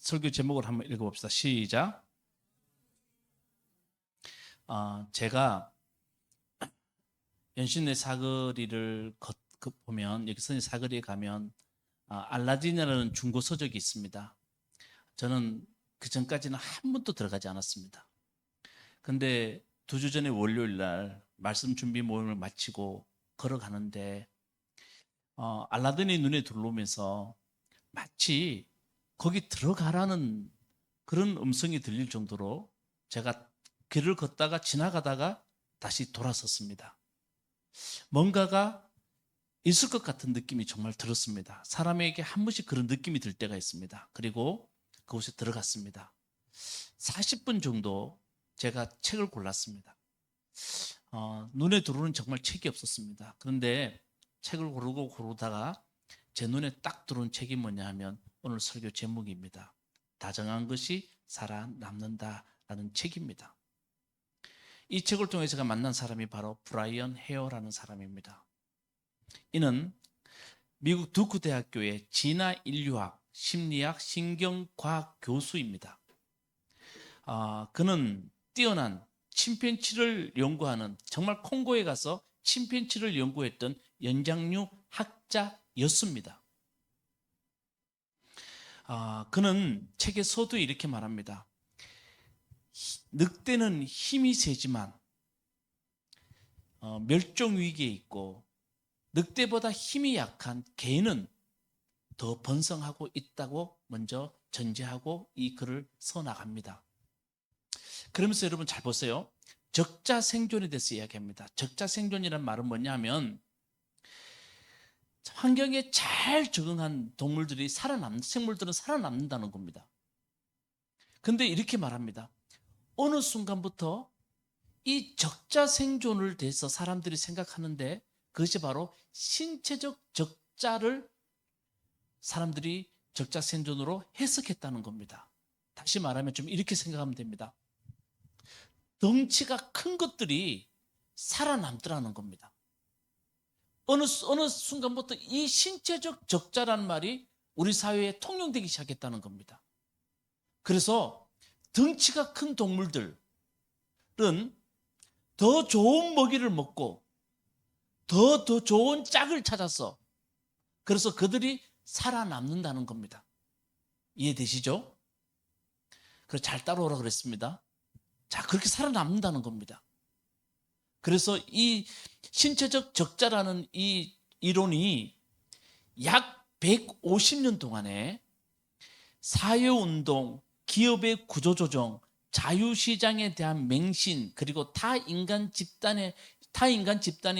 설교 제목을 한번 읽어봅시다. 시작. 제가 연신내 사거리를 보면 여기 선의 사거리에 가면 알라딘이라는 중고 서적이 있습니다. 저는 그 전까지는 한 번도 들어가지 않았습니다. 근데 2주 전에 월요일 날 말씀 준비 모임을 마치고 걸어가는데 알라딘이 눈에 들어오면서 마치 거기 들어가라는 그런 음성이 들릴 정도로 제가 길을 걷다가 지나가다가 다시 돌아섰습니다. 뭔가가 있을 것 같은 느낌이 정말 들었습니다. 사람에게 한 번씩 그런 느낌이 들 때가 있습니다. 그리고 그곳에 들어갔습니다. 40분 정도 제가 책을 골랐습니다. 눈에 들어오는 정말 책이 없었습니다. 그런데 책을 고르다가 제 눈에 딱 들어온 책이 뭐냐 하면 오늘 설교 제목입니다. 다정한 것이 살아남는다라는 책입니다. 이 책을 통해 제가 만난 사람이 바로 브라이언 헤어라는 사람입니다. 이는 미국 두크 대학교의 진화 인류학, 심리학, 신경과학 교수입니다. 그는 뛰어난 침팬지를 연구하는, 정말 콩고에 가서 침팬지를 연구했던 연장류 학자였습니다. 그는 책의 서두에 이렇게 말합니다. 늑대는 힘이 세지만 멸종 위기에 있고 늑대보다 힘이 약한 개는 더 번성하고 있다고 먼저 전제하고 이 글을 써나갑니다. 그러면서 여러분 잘 보세요. 적자 생존에 대해서 이야기합니다. 적자 생존이란 말은 뭐냐면 환경에 잘 적응한 동물들이 생물들은 살아남는다는 겁니다. 근데 이렇게 말합니다. 어느 순간부터 이 적자 생존을 대해서 사람들이 생각하는데 그것이 바로 신체적 적자를 사람들이 적자 생존으로 해석했다는 겁니다. 다시 말하면 좀 이렇게 생각하면 됩니다. 덩치가 큰 것들이 살아남더라는 겁니다. 어느 순간부터 이 신체적 적자라는 말이 우리 사회에 통용되기 시작했다는 겁니다. 그래서 덩치가 큰 동물들은 더 좋은 먹이를 먹고 더 좋은 짝을 찾아서 그래서 그들이 살아남는다는 겁니다. 이해되시죠? 그래서 잘 따라오라 그랬습니다. 자, 그렇게 살아남는다는 겁니다. 그래서 이 신체적 적자라는 이 이론이 약 150년 동안에 사회운동, 기업의 구조조정, 자유시장에 대한 맹신, 그리고 타인간 집단이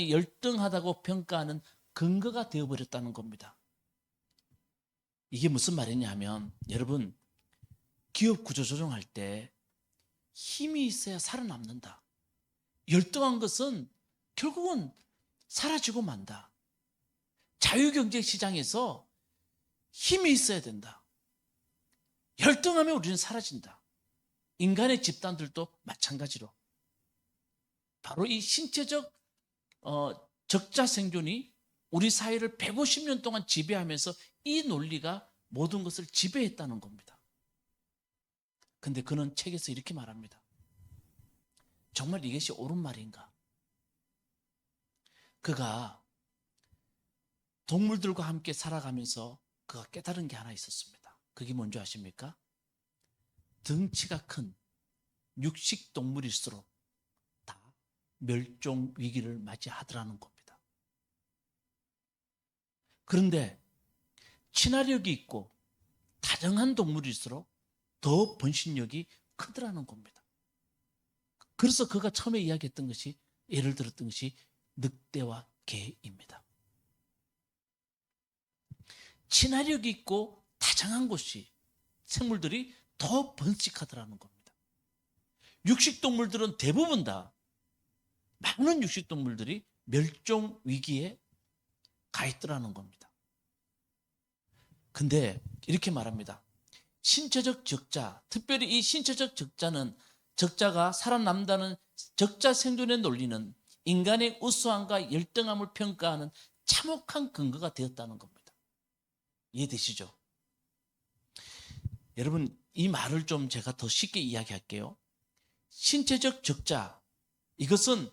열등하다고 평가하는 근거가 되어버렸다는 겁니다. 이게 무슨 말이냐 하면 여러분, 기업 구조조정할 때 힘이 있어야 살아남는다. 열등한 것은 결국은 사라지고 만다. 자유경제시장에서 힘이 있어야 된다. 열등하면 우리는 사라진다. 인간의 집단들도 마찬가지로 바로 이 신체적 적자 생존이 우리 사회를 150년 동안 지배하면서 이 논리가 모든 것을 지배했다는 겁니다. 근데 그는 책에서 이렇게 말합니다. 정말 이것이 옳은 말인가? 그가 동물들과 함께 살아가면서 그가 깨달은 게 하나 있었습니다. 그게 뭔지 아십니까? 덩치가 큰 육식동물일수록 다 멸종 위기를 맞이하더라는 겁니다. 그런데 친화력이 있고 다정한 동물일수록 더 번식력이 크더라는 겁니다. 그래서 그가 처음에 이야기했던 것이, 예를 들었던 것이 늑대와 개입니다. 친화력이 있고 다정한 곳이 생물들이 더 번식하더라는 겁니다. 육식동물들은 대부분 다, 많은 육식동물들이 멸종 위기에 가 있더라는 겁니다. 근데 이렇게 말합니다. 신체적 적자, 특별히 이 신체적 적자가 살아남다는 적자 생존의 논리는 인간의 우수함과 열등함을 평가하는 참혹한 근거가 되었다는 겁니다. 이해되시죠? 여러분, 이 말을 좀 제가 더 쉽게 이야기할게요. 신체적 적자, 이것은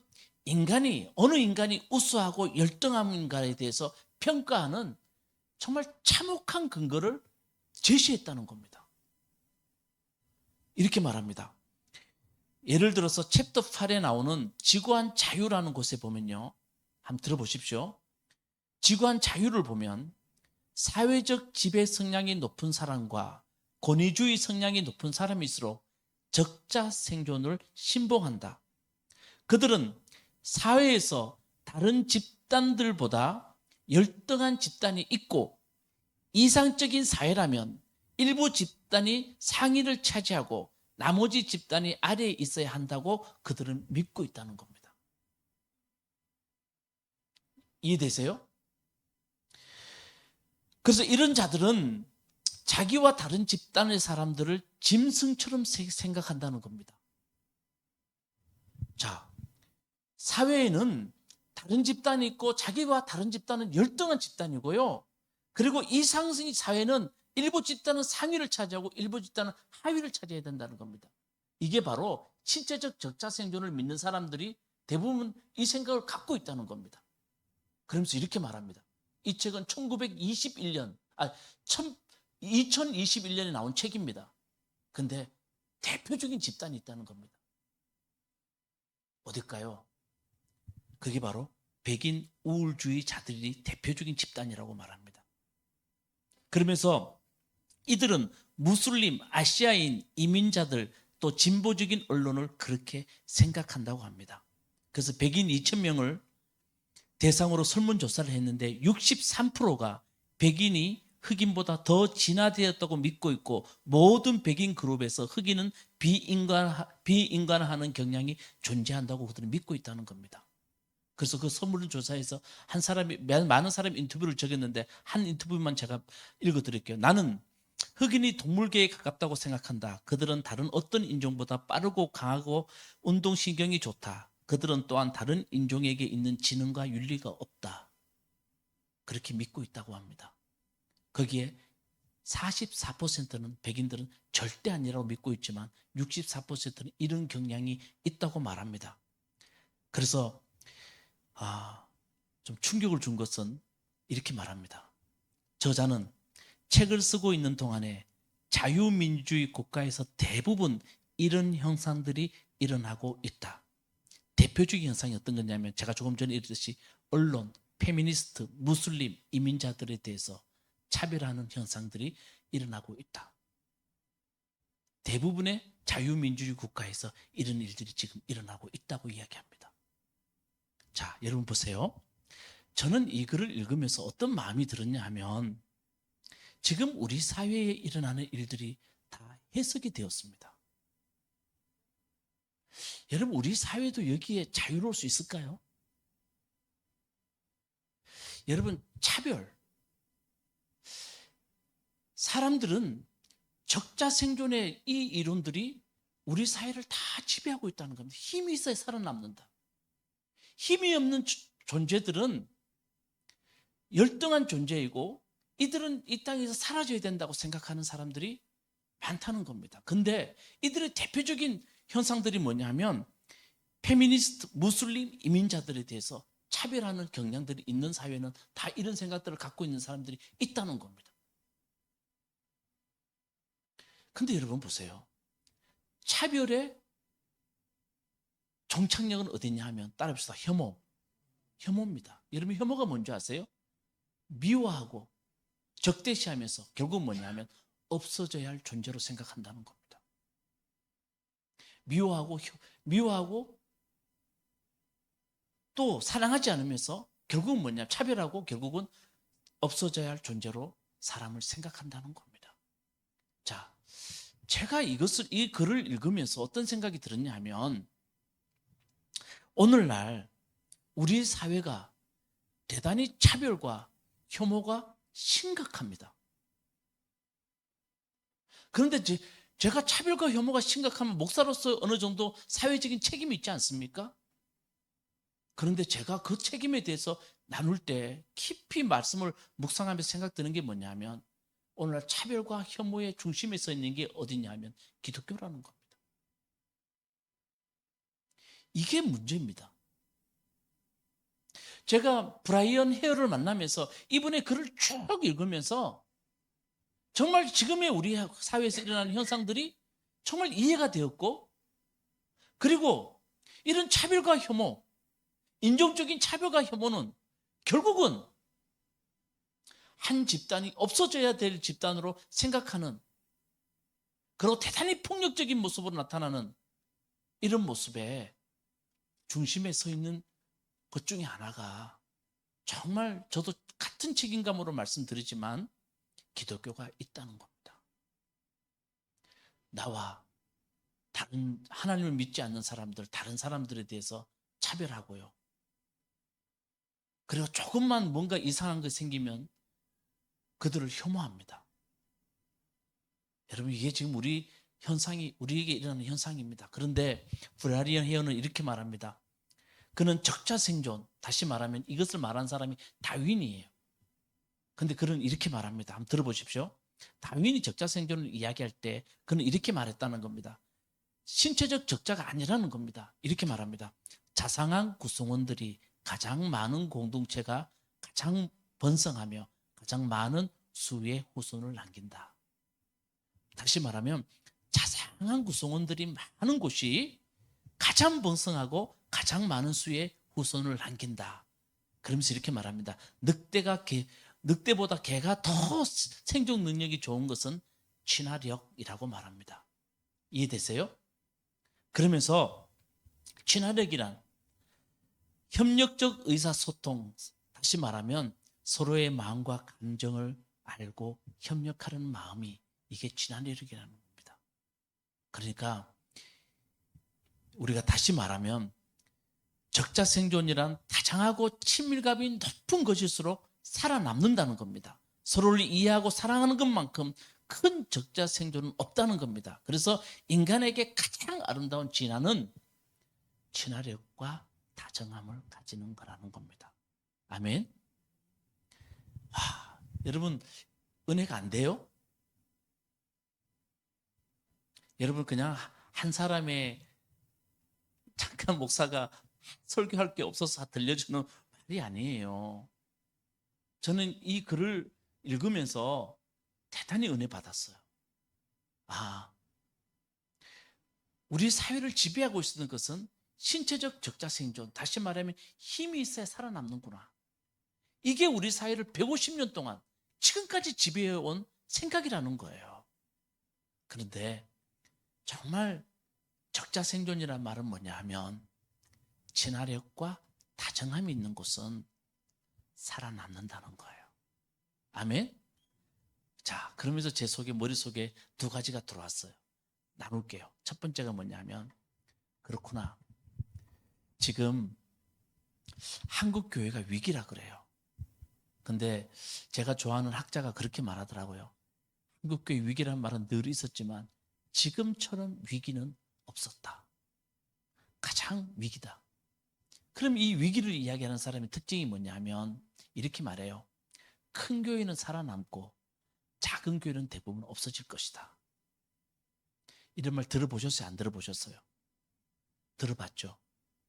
어느 인간이 우수하고 열등한가에 대해서 평가하는 정말 참혹한 근거를 제시했다는 겁니다. 이렇게 말합니다. 예를 들어서 챕터 8에 나오는 지구한 자유라는 곳에 보면요, 한번 들어보십시오. 지구한 자유를 보면 사회적 지배 성향이 높은 사람과 권위주의 성향이 높은 사람일수록 적자 생존을 신봉한다. 그들은 사회에서 다른 집단들보다 열등한 집단이 있고, 이상적인 사회라면 일부 집단이 상위를 차지하고 나머지 집단이 아래에 있어야 한다고 그들은 믿고 있다는 겁니다. 이해되세요? 그래서 이런 자들은 자기와 다른 집단의 사람들을 짐승처럼 생각한다는 겁니다. 자, 사회에는 다른 집단이 있고 자기와 다른 집단은 열등한 집단이고요. 그리고 이 상승의 사회는 일부 집단은 상위를 차지하고 일부 집단은 하위를 차지해야 된다는 겁니다. 이게 바로 신체적 적자 생존을 믿는 사람들이 대부분 이 생각을 갖고 있다는 겁니다. 그러면서 이렇게 말합니다. 이 책은 2021년에 나온 책입니다. 근데 대표적인 집단이 있다는 겁니다. 어딜까요? 그게 바로 백인 우월주의자들이 대표적인 집단이라고 말합니다. 그러면서 이들은 무슬림, 아시아인, 이민자들, 또 진보적인 언론을 그렇게 생각한다고 합니다. 그래서 백인 2,000명을 대상으로 설문조사를 했는데 63%가 백인이 흑인보다 더 진화되었다고 믿고 있고, 모든 백인 그룹에서 흑인은 비인간화하는 경향이 존재한다고 그들은 믿고 있다는 겁니다. 그래서 그 설문조사에서 많은 사람이 인터뷰를 적였는데 한 인터뷰만 제가 읽어드릴게요. 나는 흑인이 동물계에 가깝다고 생각한다. 그들은 다른 어떤 인종보다 빠르고 강하고 운동신경이 좋다. 그들은 또한 다른 인종에게 있는 지능과 윤리가 없다. 그렇게 믿고 있다고 합니다. 거기에 44%는 백인들은 절대 아니라고 믿고 있지만 64%는 이런 경향이 있다고 말합니다. 그래서 좀 충격을 준 것은 이렇게 말합니다. 저자는 책을 쓰고 있는 동안에 자유민주주의 국가에서 대부분 이런 현상들이 일어나고 있다. 대표적인 현상이 어떤 거냐면 제가 조금 전에 이르듯이 언론, 페미니스트, 무슬림, 이민자들에 대해서 차별하는 현상들이 일어나고 있다. 대부분의 자유민주주의 국가에서 이런 일들이 지금 일어나고 있다고 이야기합니다. 자, 여러분 보세요. 저는 이 글을 읽으면서 어떤 마음이 들었냐 하면 지금 우리 사회에 일어나는 일들이 다 해석이 되었습니다. 여러분, 우리 사회도 여기에 자유로울 수 있을까요? 여러분, 차별. 사람들은 적자 생존의 이 이론들이 우리 사회를 다 지배하고 있다는 겁니다. 힘이 있어야 살아남는다. 힘이 없는 존재들은 열등한 존재이고 이들은 이 땅에서 사라져야 된다고 생각하는 사람들이 많다는 겁니다. 근데 이들의 대표적인 현상들이 뭐냐면 페미니스트, 무슬림, 이민자들에 대해서 차별하는 경향들이 있는 사회는 다 이런 생각들을 갖고 있는 사람들이 있다는 겁니다. 근데 여러분 보세요. 차별의 종착역은 어디냐 하면 따라합시다. 혐오입니다. 여러분 혐오가 뭔지 아세요? 미워하고 적대시하면서 결국 뭐냐 하면 없어져야 할 존재로 생각한다는 겁니다. 미워하고 또 사랑하지 않으면서 결국은 뭐냐, 차별하고 결국은 없어져야 할 존재로 사람을 생각한다는 겁니다. 자, 제가 이 글을 읽으면서 어떤 생각이 들었냐 하면 오늘날 우리 사회가 대단히 차별과 혐오가 심각합니다. 그런데 제가 차별과 혐오가 심각하면 목사로서 어느 정도 사회적인 책임이 있지 않습니까? 그런데 제가 그 책임에 대해서 나눌 때 깊이 말씀을 묵상하면서 생각드는 게 뭐냐면 오늘날 차별과 혐오의 중심에 서 있는 게 어디냐 하면 기독교라는 겁니다. 이게 문제입니다. 제가 브라이언 헤어를 만나면서 이분의 글을 쭉 읽으면서 정말 지금의 우리 사회에서 일어나는 현상들이 정말 이해가 되었고, 그리고 이런 차별과 혐오, 인종적인 차별과 혐오는 결국은 한 집단이 없어져야 될 집단으로 생각하는, 그리고 대단히 폭력적인 모습으로 나타나는 이런 모습에 중심에 서 있는 것 중에 하나가, 정말 저도 같은 책임감으로 말씀드리지만 기독교가 있다는 겁니다. 나와 다른 하나님을 믿지 않는 사람들, 다른 사람들에 대해서 차별하고요. 그리고 조금만 뭔가 이상한 게 생기면 그들을 혐오합니다. 여러분, 이게 지금 우리에게 일어나는 현상입니다. 그런데 브라이언 헤어는 이렇게 말합니다. 그는 적자생존, 다시 말하면 이것을 말한 사람이 다윈이에요. 근데 그는 이렇게 말합니다. 한번 들어보십시오. 다윈이 적자생존을 이야기할 때 그는 이렇게 말했다는 겁니다. 신체적 적자가 아니라는 겁니다. 이렇게 말합니다. 자상한 구성원들이 가장 많은 공동체가 가장 번성하며 가장 많은 수의 후손을 남긴다. 다시 말하면 자상한 구성원들이 많은 곳이 가장 번성하고 가장 많은 수의 후손을 남긴다. 그러면서 이렇게 말합니다. 늑대보다 개가 더 생존 능력이 좋은 것은 친화력이라고 말합니다. 이해되세요? 그러면서 친화력이란 협력적 의사소통, 다시 말하면 서로의 마음과 감정을 알고 협력하는 마음이, 이게 친화력이라는 겁니다. 그러니까 우리가 다시 말하면 적자생존이란 다정하고 친밀감이 높은 것일수록 살아남는다는 겁니다. 서로를 이해하고 사랑하는 것만큼 큰 적자생존은 없다는 겁니다. 그래서 인간에게 가장 아름다운 진화는 친화력과 다정함을 가지는 거라는 겁니다. 아멘. 여러분, 은혜가 안 돼요? 여러분, 그냥 한 사람의, 잠깐 목사가 설교할 게 없어서 들려주는 말이 아니에요. 저는 이 글을 읽으면서 대단히 은혜 받았어요. 우리 사회를 지배하고 있는 것은 신체적 적자생존, 다시 말하면 힘이 있어야 살아남는구나. 이게 우리 사회를 150년 동안 지금까지 지배해온 생각이라는 거예요. 그런데 정말 적자생존이라는 말은 뭐냐 하면 친화력과 다정함이 있는 곳은 살아남는다는 거예요. 아멘? 자, 그러면서 제 머릿속에 두 가지가 들어왔어요. 나눌게요. 첫 번째가 뭐냐면, 그렇구나, 지금 한국 교회가 위기라 그래요. 근데 제가 좋아하는 학자가 그렇게 말하더라고요. 한국 교회 위기라는 말은 늘 있었지만 지금처럼 위기는 없었다. 가장 위기다. 그럼 이 위기를 이야기하는 사람의 특징이 뭐냐 하면 이렇게 말해요. 큰 교회는 살아남고 작은 교회는 대부분 없어질 것이다. 이런 말 들어보셨어요? 안 들어보셨어요? 들어봤죠?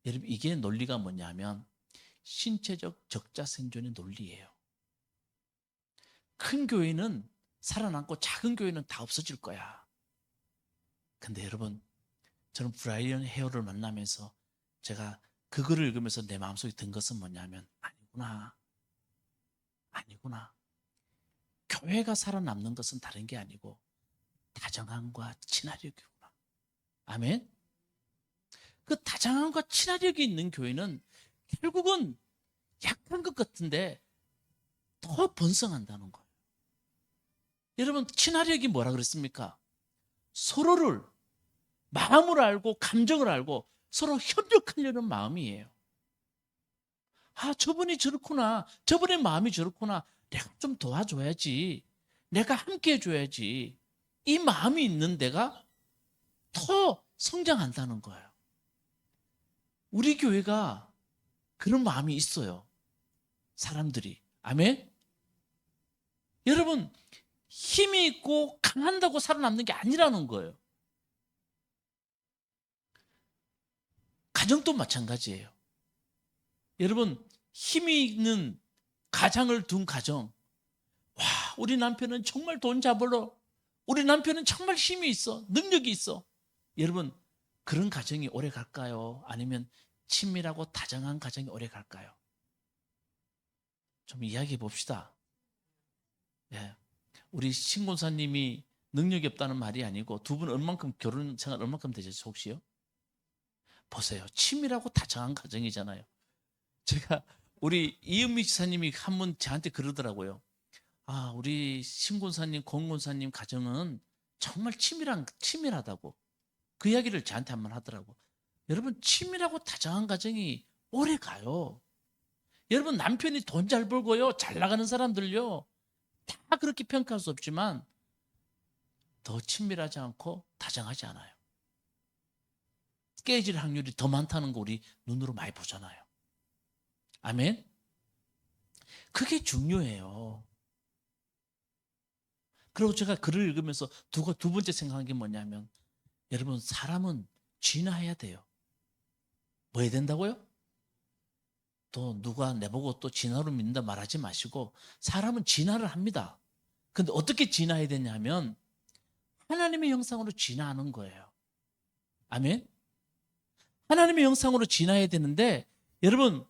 여러분, 이게 논리가 뭐냐 하면 신체적 적자생존의 논리예요. 큰 교회는 살아남고 작은 교회는 다 없어질 거야. 근데 여러분, 저는 브라이언 헤어를 만나면서 제가 그 글을 읽으면서 내 마음속에 든 것은 뭐냐면 아니구나. 교회가 살아남는 것은 다른 게 아니고 다정함과 친화력이구나. 아멘? 그 다정함과 친화력이 있는 교회는 결국은 약한 것 같은데 더 번성한다는 거예요. 여러분, 친화력이 뭐라 그랬습니까? 서로를 마음을 알고 감정을 알고 서로 협력하려는 마음이에요. 저분이 저렇구나, 저분의 마음이 저렇구나, 내가 좀 도와줘야지, 내가 함께 해줘야지, 이 마음이 있는 데가 더 성장한다는 거예요. 우리 교회가 그런 마음이 있어요. 사람들이. 아멘? 여러분, 힘이 있고 강한다고 살아남는 게 아니라는 거예요. 가정도 마찬가지예요. 여러분, 힘이 있는 가장을 둔 가정, 와, 우리 남편은 정말 돈 잘 벌어, 우리 남편은 정말 힘이 있어, 능력이 있어. 여러분, 그런 가정이 오래 갈까요? 아니면 친밀하고 다정한 가정이 오래 갈까요? 좀 이야기해 봅시다. 예. 우리 신곤사님이 능력이 없다는 말이 아니고 두 분 얼만큼 결혼 생활 얼만큼 되셨어요, 혹시요? 보세요. 친밀하고 다정한 가정이잖아요. 제가 우리 이은미 지사님이 한 번 저한테 그러더라고요. 아, 우리 신곤사님, 공곤사님 가정은 정말 치밀하다고. 그 이야기를 저한테 한 번 하더라고. 여러분, 치밀하고 다정한 가정이 오래 가요. 여러분, 남편이 돈 잘 벌고요, 잘 나가는 사람들요, 다 그렇게 평가할 수 없지만 더 친밀하지 않고 다정하지 않아요. 깨질 확률이 더 많다는 거 우리 눈으로 많이 보잖아요. 아멘? 그게 중요해요. 그리고 제가 글을 읽으면서 두 번째 생각한 게 뭐냐면, 여러분, 사람은 진화해야 돼요. 뭐 해야 된다고요? 또 누가 내보고 또 진화로 믿는다 말하지 마시고, 사람은 진화를 합니다. 근데 어떻게 진화해야 되냐면 하나님의 형상으로 진화하는 거예요. 아멘? 하나님의 형상으로 진화해야 되는데, 여러분,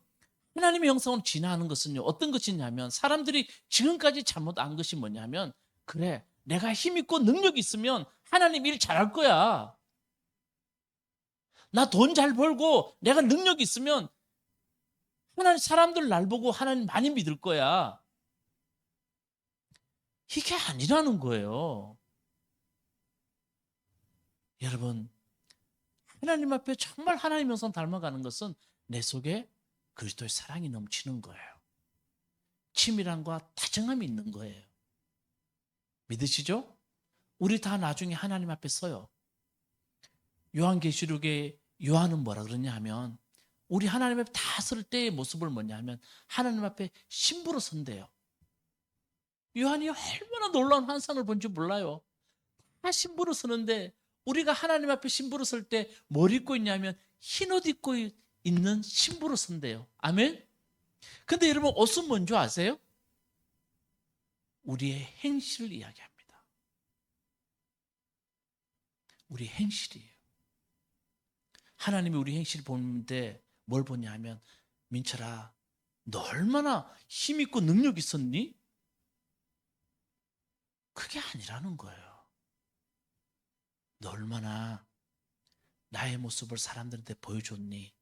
하나님의 형상으로 진화하는 것은요, 어떤 것이냐면, 사람들이 지금까지 잘못 안 것이 뭐냐면, 그래, 내가 힘 있고 능력 있으면 하나님 일 잘할 거야. 나 돈 잘 벌고 내가 능력 있으면 하나님, 사람들 날 보고 하나님 많이 믿을 거야. 이게 아니라는 거예요. 여러분, 하나님 앞에 정말 하나님 형상 닮아가는 것은 내 속에 그리스도의 사랑이 넘치는 거예요. 치밀함과 다정함이 있는 거예요. 믿으시죠? 우리 다 나중에 하나님 앞에 서요. 요한계시록에 요한은 뭐라 그러냐 하면, 우리 하나님 앞에 다 설 때의 모습을 뭐냐 하면 하나님 앞에 신부로 선대요. 요한이 얼마나 놀라운 환상을 본지 몰라요. 다 신부로 서는데, 우리가 하나님 앞에 신부로 설 때 뭘 입고 있냐면 흰옷 입고 있는 신부로 선대요. 아멘? 근데 여러분, 옷은 뭔지 아세요? 우리의 행실을 이야기합니다. 우리 행실이에요. 하나님이 우리 행실을 보는데 뭘 보냐 하면, 민철아, 너 얼마나 힘 있고 능력 있었니? 그게 아니라는 거예요. 너 얼마나 나의 모습을 사람들한테 보여줬니?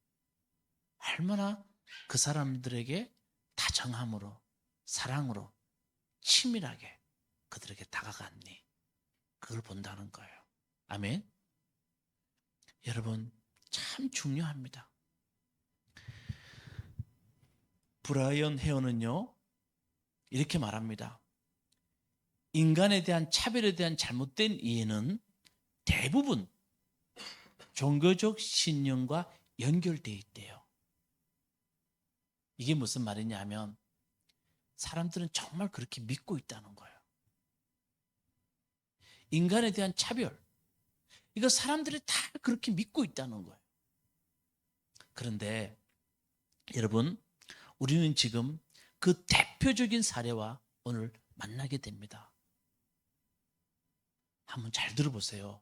얼마나 그 사람들에게 다정함으로, 사랑으로, 치밀하게 그들에게 다가갔니? 그걸 본다는 거예요. 아멘? 여러분, 참 중요합니다. 브라이언 헤어는요, 이렇게 말합니다. 인간에 대한 차별에 대한 잘못된 이해는 대부분 종교적 신념과 연결되어 있대요. 이게 무슨 말이냐 하면, 사람들은 정말 그렇게 믿고 있다는 거예요. 인간에 대한 차별, 이거 사람들이 다 그렇게 믿고 있다는 거예요. 그런데 여러분, 우리는 지금 그 대표적인 사례와 오늘 만나게 됩니다. 한번 잘 들어보세요.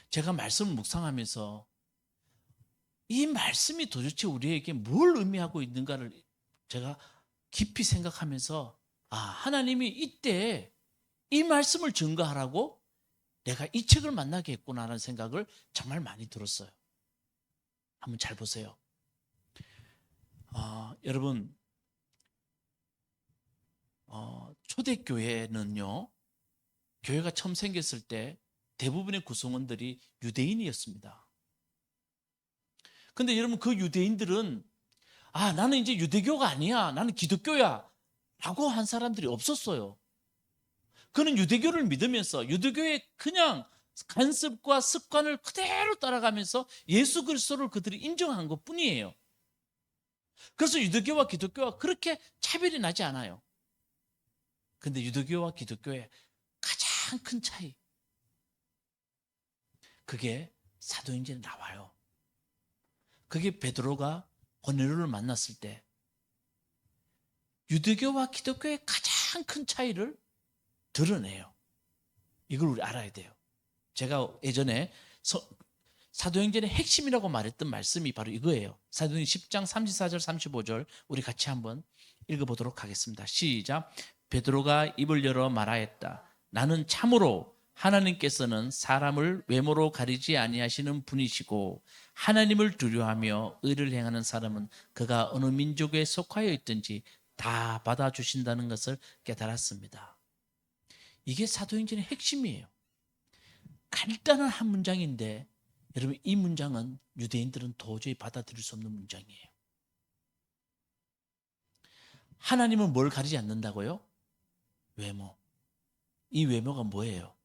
제가 말씀을 묵상하면서 이 말씀이 도대체 우리에게 뭘 의미하고 있는가를 제가 깊이 생각하면서, 아, 하나님이 이때 이 말씀을 증거하라고 내가 이 책을 만나게 했구나라는 생각을 정말 많이 들었어요. 한번 잘 보세요. 여러분, 초대교회는요, 교회가 처음 생겼을 때 대부분의 구성원들이 유대인이었습니다. 근데 여러분, 그 유대인들은, 아, 나는 이제 유대교가 아니야, 나는 기독교야 라고 한 사람들이 없었어요. 그는 유대교를 믿으면서 유대교의 그냥 관습과 습관을 그대로 따라가면서 예수 그리스도를 그들이 인정한 것 뿐이에요. 그래서 유대교와 기독교와 그렇게 차별이 나지 않아요. 근데 유대교와 기독교의 가장 큰 차이, 그게 사도행전에 나와요. 그게 베드로가 고넬료를 만났을 때 유대교와 기독교의 가장 큰 차이를 드러내요. 이걸 우리 알아야 돼요. 제가 예전에 사도행전의 핵심이라고 말했던 말씀이 바로 이거예요. 사도행전 10장 34절 35절 우리 같이 한번 읽어보도록 하겠습니다. 시작. 베드로가 입을 열어 말하였다. 나는 참으로 하나님께서는 사람을 외모로 가리지 아니하시는 분이시고 하나님을 두려워하며 의를 행하는 사람은 그가 어느 민족에 속하여 있든지 다 받아주신다는 것을 깨달았습니다. 이게 사도행전의 핵심이에요. 간단한 한 문장인데 여러분, 이 문장은 유대인들은 도저히 받아들일 수 없는 문장이에요. 하나님은 뭘 가리지 않는다고요? 외모. 이 외모가 뭐예요?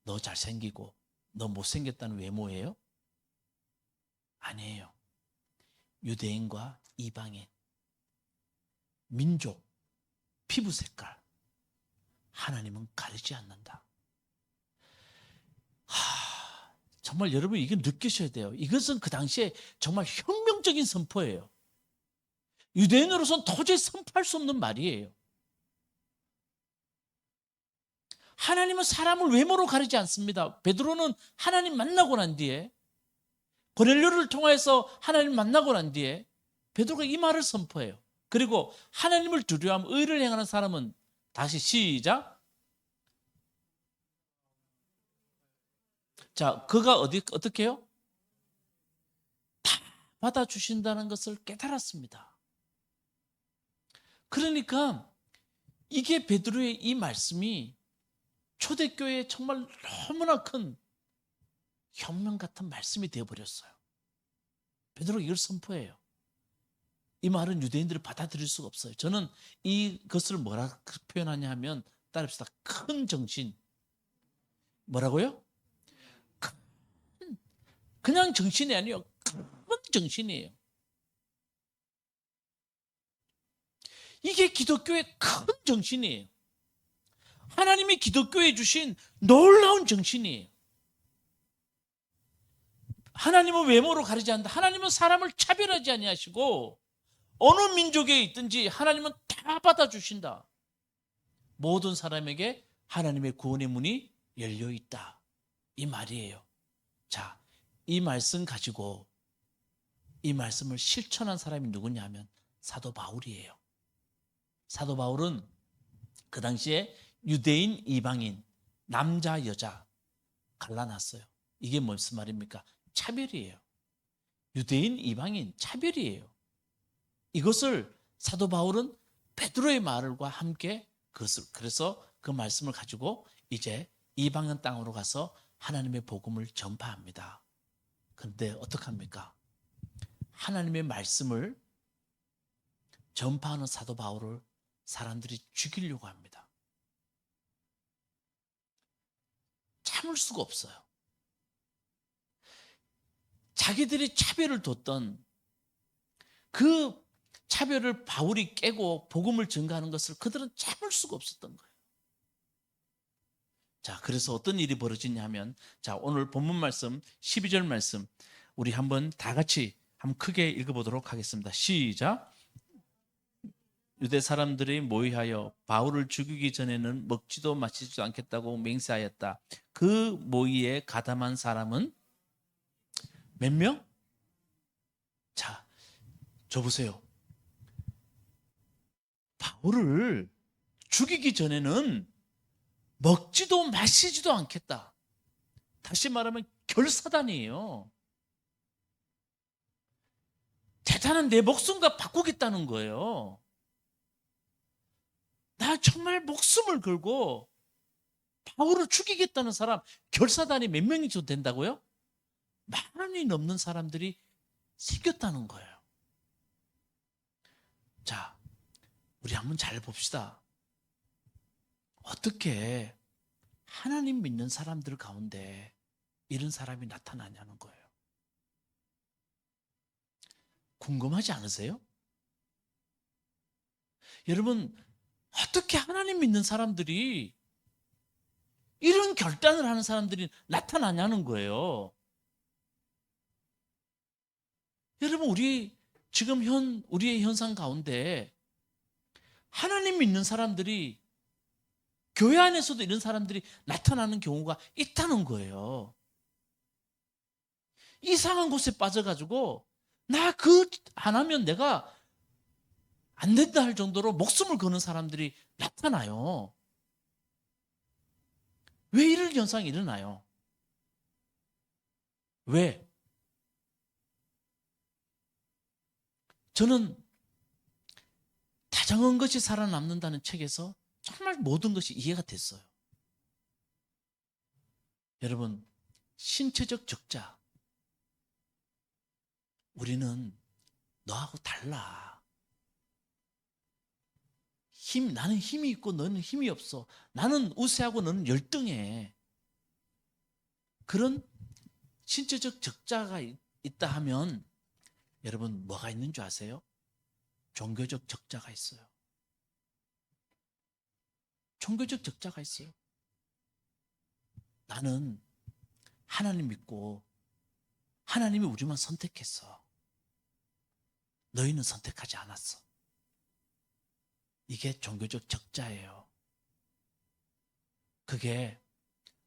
너 잘생기고 너 못생겼다는 외모예요? 아니에요. 유대인과 이방인, 민족, 피부 색깔, 하나님은 가리지 않는다. 정말 여러분 이거 느끼셔야 돼요. 이것은 그 당시에 정말 혁명적인 선포예요. 유대인으로서는 도저히 선포할 수 없는 말이에요. 하나님은 사람을 외모로 가리지 않습니다. 베드로는 하나님 만나고 난 뒤에, 고넬료를 통해서 하나님 만나고 난 뒤에 베드로가 이 말을 선포해요. 그리고 하나님을 두려워하며 의를 행하는 사람은, 다시 시작. 자, 그가 어떻게 해요? 다 받아주신다는 것을 깨달았습니다. 그러니까 이게 베드로의 이 말씀이 초대교회에 정말 너무나 큰 혁명 같은 말씀이 되어버렸어요. 베드로가 이걸 선포해요. 이 말은 유대인들이 받아들일 수가 없어요. 저는 이것을 뭐라 표현하냐 하면, 따라합시다. 큰 정신. 뭐라고요? 그냥 정신이 아니에요. 큰 정신이에요. 이게 기독교의 큰 정신이에요. 하나님이 기독교에 주신 놀라운 정신이에요. 하나님은 외모로 가리지 않는다. 하나님은 사람을 차별하지 아니하시고 어느 민족에 있든지 하나님은 다 받아주신다. 모든 사람에게 하나님의 구원의 문이 열려 있다. 이 말이에요. 자, 이 말씀 가지고 이 말씀을 실천한 사람이 누구냐면 사도 바울이에요. 사도 바울은 그 당시에 유대인, 이방인, 남자, 여자 갈라놨어요. 이게 무슨 말입니까? 차별이에요. 유대인, 이방인 차별이에요. 이것을 사도 바울은 베드로의 말과 함께 그래서 그 말씀을 가지고 이제 이방인 땅으로 가서 하나님의 복음을 전파합니다. 그런데 어떡합니까? 하나님의 말씀을 전파하는 사도 바울을 사람들이 죽이려고 합니다. 참을 수가 없어요. 자기들이 차별을 뒀던 그 차별을 바울이 깨고 복음을 전가하는 것을 그들은 참을 수가 없었던 거예요. 자, 그래서 어떤 일이 벌어지냐면, 자, 오늘 본문 말씀 12절 말씀 우리 한번 다 같이 한번 크게 읽어보도록 하겠습니다. 시작. 유대 사람들이 모의하여 바울을 죽이기 전에는 먹지도 마시지도 않겠다고 맹세하였다. 그 모의에 가담한 사람은 몇 명? 자, 저 보세요. 바울을 죽이기 전에는 먹지도 마시지도 않겠다. 다시 말하면 결사단이에요. 대단한 내 목숨과 바꾸겠다는 거예요. 나 정말 목숨을 걸고 바울을 죽이겠다는 사람, 결사단이 몇 명이 된다고요? 10,000이 넘는 사람들이 생겼다는 거예요. 자, 우리 한번 잘 봅시다. 어떻게 하나님 믿는 사람들 가운데 이런 사람이 나타나냐는 거예요. 궁금하지 않으세요? 여러분, 어떻게 하나님 믿는 사람들이 이런 결단을 하는 사람들이 나타나냐는 거예요. 여러분, 우리의 현상 가운데 하나님 믿는 사람들이, 교회 안에서도 이런 사람들이 나타나는 경우가 있다는 거예요. 이상한 곳에 빠져가지고 나 그 안 하면 내가 안 된다 할 정도로 목숨을 거는 사람들이 나타나요. 왜 이런 현상이 일어나요? 왜? 저는 다정한 것이 살아남는다는 책에서 정말 모든 것이 이해가 됐어요. 여러분, 신체적 적자. 우리는 너하고 달라. 나는 힘이 있고 너는 힘이 없어. 나는 우세하고 너는 열등해. 그런 신체적 적자가 있다 하면 여러분 뭐가 있는 줄 아세요? 종교적 적자가 있어요. 종교적 적자가 있어요. 나는 하나님 믿고 하나님이 우리만 선택했어. 너희는 선택하지 않았어. 이게 종교적 적자예요. 그게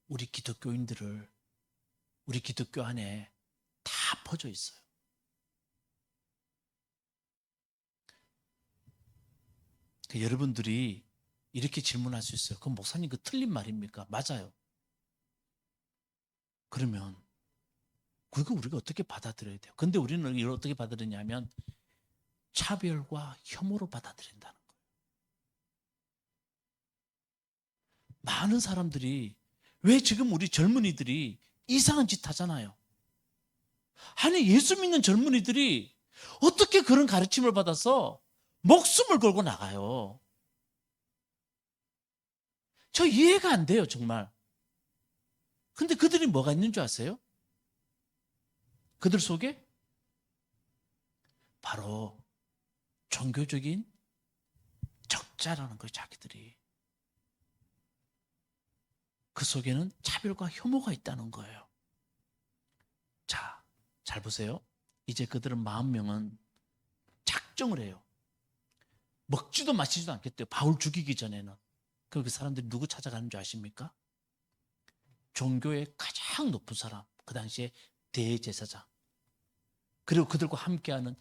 우리 기독교 안에 다 퍼져 있어요. 여러분들이 이렇게 질문할 수 있어요. 그럼 목사님, 그 틀린 말입니까? 맞아요. 그러면 그거 우리가 어떻게 받아들여야 돼요? 근데 우리는 이걸 어떻게 받아들이냐면 차별과 혐오로 받아들인다는 거예요. 많은 사람들이, 왜 지금 우리 젊은이들이 이상한 짓 하잖아요. 아니, 예수 믿는 젊은이들이 어떻게 그런 가르침을 받아서 목숨을 걸고 나가요? 저 이해가 안 돼요, 정말. 근데 그들이 뭐가 있는 줄 아세요? 그들 속에 바로 종교적인 적자라는 거예요, 자기들이. 그 속에는 차별과 혐오가 있다는 거예요. 자, 잘 보세요. 이제 그들은 40명은 작정을 해요. 먹지도 마시지도 않겠대요. 바울 죽이기 전에는. 그 사람들이 누구 찾아가는 줄 아십니까? 종교의 가장 높은 사람, 그 당시에 대제사장, 그리고 그들과 함께하는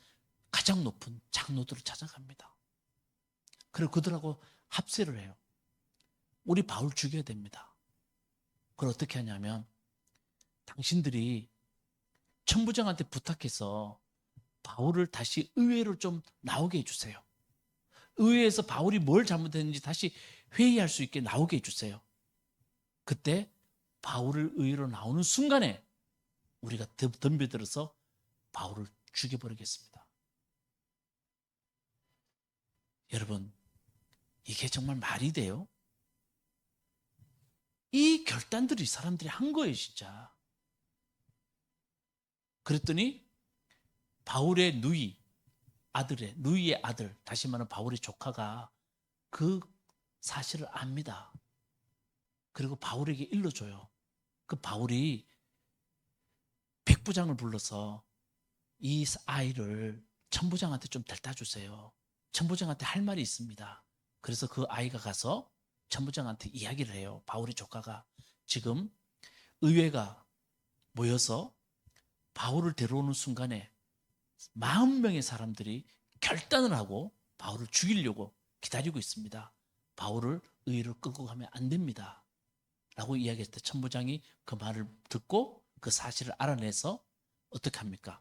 가장 높은 장로들을 찾아갑니다. 그리고 그들하고 합세를 해요. 우리 바울 죽여야 됩니다. 그걸 어떻게 하냐면, 당신들이 천부장한테 부탁해서 바울을 다시 의회로 좀 나오게 해주세요. 의회에서 바울이 뭘 잘못했는지 다시 회의할 수 있게 나오게 해주세요. 그때 바울을 의회로 나오는 순간에 우리가 덤벼들어서 바울을 죽여버리겠습니다. 여러분, 이게 정말 말이 돼요? 이 결단들이 사람들이 한 거예요, 진짜. 그랬더니 바울의 누이의 아들, 다시 말하면 바울의 조카가 그 사실을 압니다. 그리고 바울에게 일러줘요. 그 바울이 백부장을 불러서 이 아이를 천부장한테 좀 데려다 주세요. 천부장한테 할 말이 있습니다. 그래서 그 아이가 가서 천부장한테 이야기를 해요. 바울의 조카가 지금 의회가 모여서 바울을 데려오는 순간에 40명의 사람들이 결단을 하고 바울을 죽이려고 기다리고 있습니다. 바울을 의회로 끌고 가면 안 됩니다. 라고 이야기했을 때 천부장이 그 말을 듣고 그 사실을 알아내서 어떻게 합니까?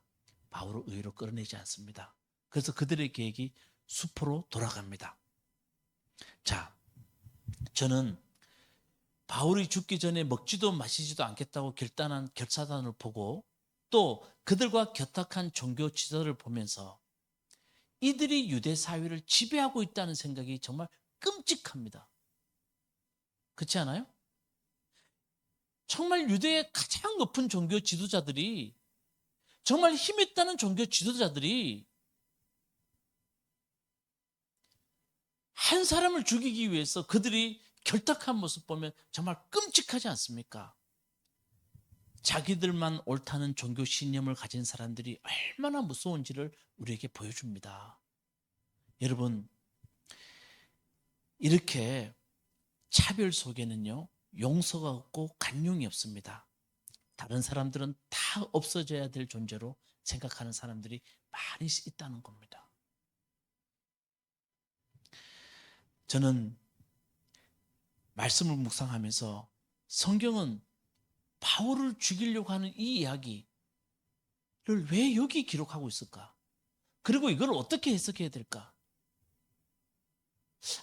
바울을 의회로 끌어내지 않습니다. 그래서 그들의 계획이 수포로 돌아갑니다. 자, 저는 바울이 죽기 전에 먹지도 마시지도 않겠다고 결단한 결사단을 보고 또 그들과 결탁한 종교 지도를 보면서 이들이 유대 사회를 지배하고 있다는 생각이 정말 끔찍합니다. 그렇지 않아요? 정말 유대의 가장 높은 종교 지도자들이, 정말 힘있다는 종교 지도자들이 한 사람을 죽이기 위해서 그들이 결탁한 모습 보면 정말 끔찍하지 않습니까? 자기들만 옳다는 종교 신념을 가진 사람들이 얼마나 무서운지를 우리에게 보여줍니다. 여러분, 이렇게 차별 속에는요, 용서가 없고 간용이 없습니다. 다른 사람들은 다 없어져야 될 존재로 생각하는 사람들이 많이 있다는 겁니다. 저는 말씀을 묵상하면서 성경은 바울을 죽이려고 하는 이 이야기를 왜 여기 기록하고 있을까? 그리고 이걸 어떻게 해석해야 될까?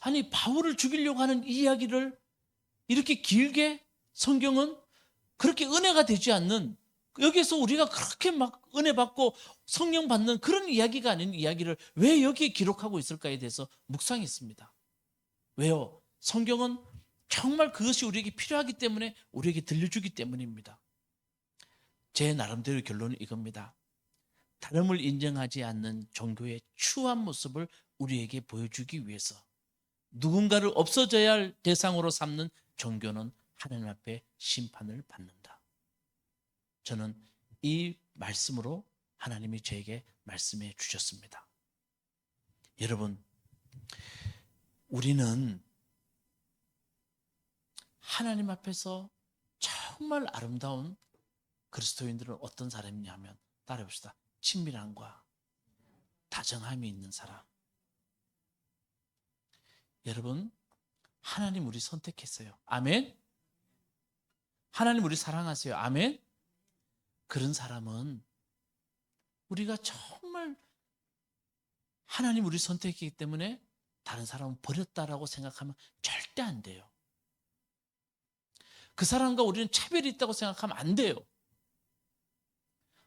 아니, 바울을 죽이려고 하는 이 이야기를 이렇게 길게 성경은 그렇게 은혜가 되지 않는, 여기서 우리가 그렇게 막 은혜 받고 성령 받는 그런 이야기가 아닌 이야기를 왜 여기에 기록하고 있을까에 대해서 묵상했습니다. 왜요? 성경은 정말 그것이 우리에게 필요하기 때문에 우리에게 들려주기 때문입니다. 제 나름대로 결론은 이겁니다. 다름을 인정하지 않는 종교의 추한 모습을 우리에게 보여주기 위해서 누군가를 없어져야 할 대상으로 삼는 종교는 하나님 앞에 심판을 받는다. 저는 이 말씀으로 하나님이 저에게 말씀해 주셨습니다. 여러분, 우리는 하나님 앞에서 정말 아름다운 그리스도인들은 어떤 사람이냐 하면, 따라해봅시다. 친밀함과 다정함이 있는 사람. 여러분, 하나님 우리 선택했어요. 아멘. 하나님 우리 사랑하세요. 아멘. 그런 사람은 우리가 정말 하나님 우리 선택했기 때문에 다른 사람은 버렸다라고 생각하면 절대 안 돼요. 그 사람과 우리는 차별이 있다고 생각하면 안 돼요.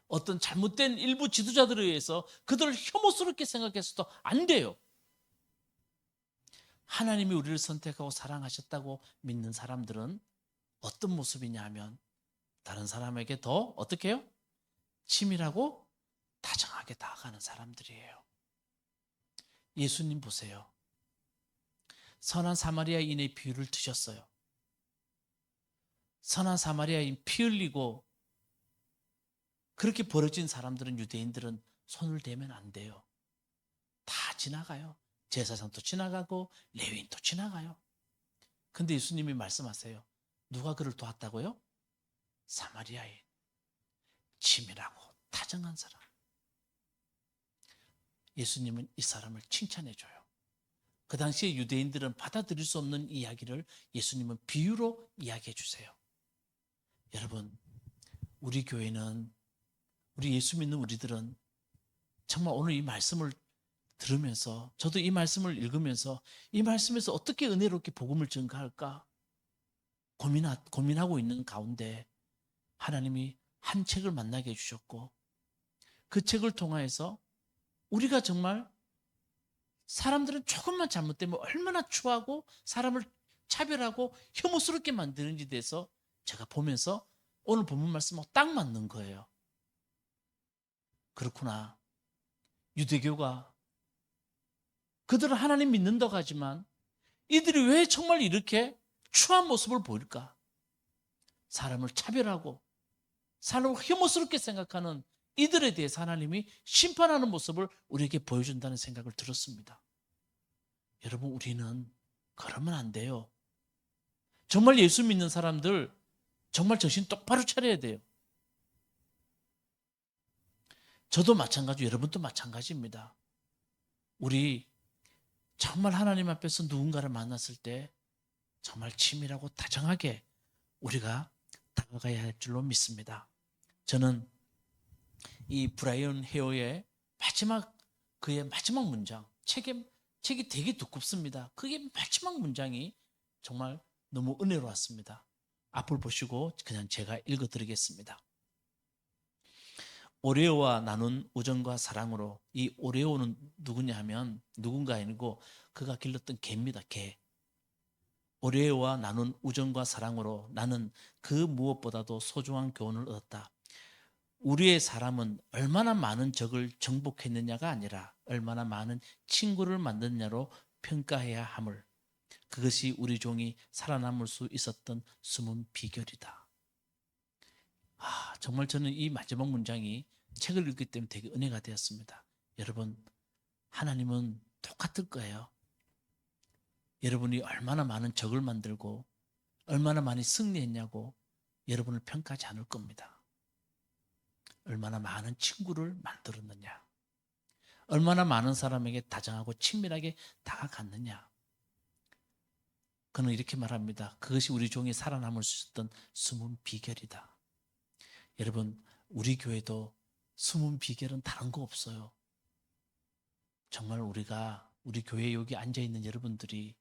어떤 잘못된 일부 지도자들에 의해서 그들을 혐오스럽게 생각해서도 안 돼요. 하나님이 우리를 선택하고 사랑하셨다고 믿는 사람들은 어떤 모습이냐 하면 다른 사람에게 더 어떻게 해요? 치밀하고 다정하게 다가가는 사람들이에요. 예수님 보세요. 선한 사마리아인의 비유를 드셨어요. 선한 사마리아인 피 흘리고 그렇게 벌어진 사람들은, 유대인들은 손을 대면 안 돼요. 다 지나가요. 제사장도 지나가고 레위인도 지나가요. 근데 예수님이 말씀하세요. 누가 그를 도왔다고요? 사마리아인, 치밀하고 다정한 사람. 예수님은 이 사람을 칭찬해 줘요. 그 당시에 유대인들은 받아들일 수 없는 이야기를 예수님은 비유로 이야기해 주세요. 여러분, 우리 교회는, 우리 예수 믿는 우리들은 정말 오늘 이 말씀을 들으면서, 저도 이 말씀을 읽으면서 이 말씀에서 어떻게 은혜롭게 복음을 전가할까 고민하고 있는 가운데 하나님이 한 책을 만나게 해주셨고, 그 책을 통하여서 우리가 정말, 사람들은 조금만 잘못되면 얼마나 추하고 사람을 차별하고 혐오스럽게 만드는지 대해서 제가 보면서 오늘 본문 말씀하고 딱 맞는 거예요. 그렇구나. 유대교가 그들은 하나님 믿는다고 하지만 이들이 왜 정말 이렇게 추한 모습을 보일까? 사람을 차별하고 사람을 혐오스럽게 생각하는 이들에 대해서 하나님이 심판하는 모습을 우리에게 보여준다는 생각을 들었습니다. 여러분, 우리는 그러면 안 돼요. 정말 예수 믿는 사람들 정말 정신 똑바로 차려야 돼요. 저도 마찬가지, 여러분도 마찬가지입니다. 우리 정말 하나님 앞에서 누군가를 만났을 때 정말 치밀하고 다정하게 우리가 다가가야 할 줄로 믿습니다. 저는 이 브라이언 헤어의 그의 마지막 문장, 책이 되게 두껍습니다. 그게 마지막 문장이 정말 너무 은혜로웠습니다. 앞을 보시고 그냥 제가 읽어드리겠습니다. 오레오와 나눈 우정과 사랑으로, 이 오레오는 누구냐 하면 누군가 아니고 그가 길렀던 개입니다. 개. 오레오와 나눈 우정과 사랑으로 나는 그 무엇보다도 소중한 교훈을 얻었다. 우리의 사람은 얼마나 많은 적을 정복했느냐가 아니라 얼마나 많은 친구를 만드느냐로 평가해야 함을, 그것이 우리 종이 살아남을 수 있었던 숨은 비결이다. 정말 저는 이 마지막 문장이 책을 읽기 때문에 되게 은혜가 되었습니다. 여러분, 하나님은 똑같을 거예요. 여러분이 얼마나 많은 적을 만들고 얼마나 많이 승리했냐고 여러분을 평가하지 않을 겁니다. 얼마나 많은 친구를 만들었느냐, 얼마나 많은 사람에게 다정하고 친밀하게 다가갔느냐. 그는 이렇게 말합니다. 그것이 우리 종이 살아남을 수 있었던 숨은 비결이다. 여러분, 우리 교회도 숨은 비결은 다른 거 없어요. 정말 우리 교회 여기 앉아있는 여러분들이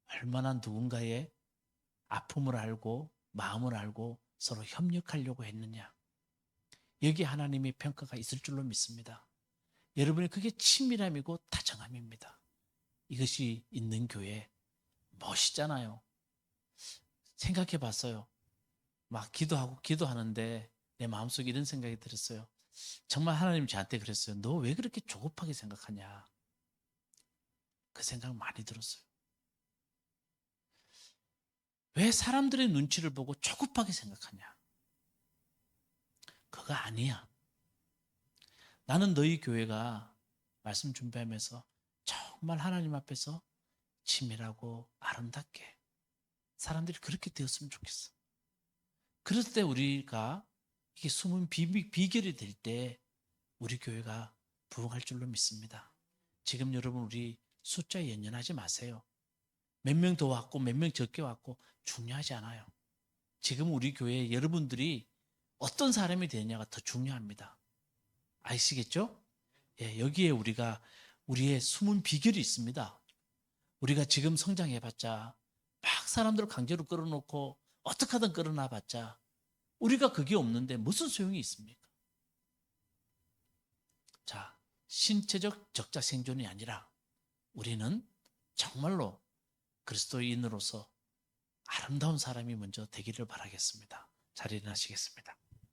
얼마나 누군가의 아픔을 알고 마음을 알고 서로 협력하려고 했느냐. 여기 하나님의 평가가 있을 줄로 믿습니다. 여러분의 그게 친밀함이고 다정함입니다. 이것이 있는 교회 멋있잖아요. 생각해 봤어요. 막 기도하는데 내 마음속에 이런 생각이 들었어요. 정말 하나님 저한테 그랬어요. 너 왜 그렇게 조급하게 생각하냐. 그 생각 많이 들었어요. 왜 사람들의 눈치를 보고 조급하게 생각하냐. 그거 아니야. 나는 너희 교회가 말씀 준비하면서 정말 하나님 앞에서 치밀하고 아름답게 사람들이 그렇게 되었으면 좋겠어. 그럴 때 우리가 이게 숨은 비결이 될 때 우리 교회가 부흥할 줄로 믿습니다. 지금 여러분 우리 숫자에 연연하지 마세요. 몇 명 더 왔고 몇 명 적게 왔고 중요하지 않아요. 지금 우리 교회에 여러분들이 어떤 사람이 되느냐가 더 중요합니다. 아시겠죠? 예, 여기에 우리의 숨은 비결이 있습니다. 우리가 지금 성장해봤자 막 사람들을 강제로 끌어놓고 어떻게 하든 끌어놔봤자 우리가 그게 없는데 무슨 소용이 있습니까? 자, 신체적 적자 생존이 아니라 우리는 정말로 그리스도인으로서 아름다운 사람이 먼저 되기를 바라겠습니다. 자리에 일어나시겠습니다.